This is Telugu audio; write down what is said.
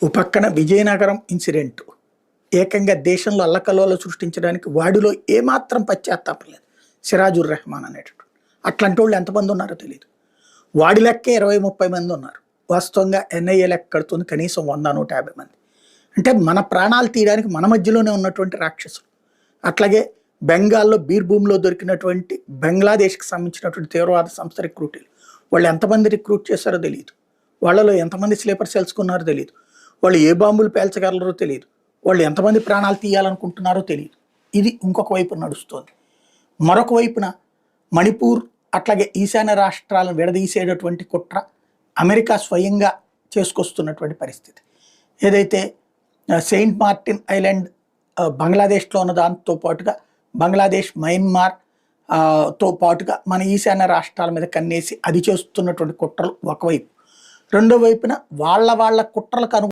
ఓ పక్కన విజయనగరం ఇన్సిడెంట్ ఏకంగా దేశంలో అల్లకల్లోలు సృష్టించడానికి వాడిలో ఏమాత్రం పశ్చాత్తాపం లేదు. సిరాజుర్ రెహమాన్ అనేటటువంటి అట్లాంటి వాళ్ళు ఎంతమంది ఉన్నారో తెలియదు. వాడి లెక్కే 20-30 మంది ఉన్నారు. వాస్తవంగా ఎన్ఐఏ లెక్క కడుతుంది కనీసం 100-150 మంది. అంటే మన ప్రాణాలు తీయడానికి మన మధ్యలోనే ఉన్నటువంటి రాక్షసులు. అట్లాగే బెంగాల్లో బీర్భూమిలో దొరికినటువంటి బంగ్లాదేశ్కి సంబంధించినటువంటి తీవ్రవాద సంస్థ రిక్రూటీలు వాళ్ళు ఎంతమంది రిక్రూట్ చేశారో తెలియదు. వాళ్ళలో ఎంతమంది స్లీపర్ సెల్స్ కున్నారో తెలియదు. వాళ్ళు ఏ బాంబులు పేల్చగలరో తెలియదు. వాళ్ళు ఎంతమంది ప్రాణాలు తీయాలనుకుంటున్నారో తెలియదు. ఇది ఇంకొక వైపు నడుస్తోంది. మరొక వైపున మణిపూర్ అట్లాగే ఈశాన్య రాష్ట్రాలను విడదీసేటటువంటి కుట్ర అమెరికా స్వయంగా చేసుకొస్తున్నటువంటి పరిస్థితి. ఏదైతే సెయింట్ మార్టిన్ ఐలాండ్ బంగ్లాదేశ్లో ఉన్న దాంతో పాటుగా బంగ్లాదేశ్ మయన్మార్ తో పాటుగా మన ఈశాన్య రాష్ట్రాల మీద కన్నేసి అది చేస్తున్నటువంటి కుట్రలు ఒకవైపు, రెండో వైపున వాళ్ళ కుట్రలకు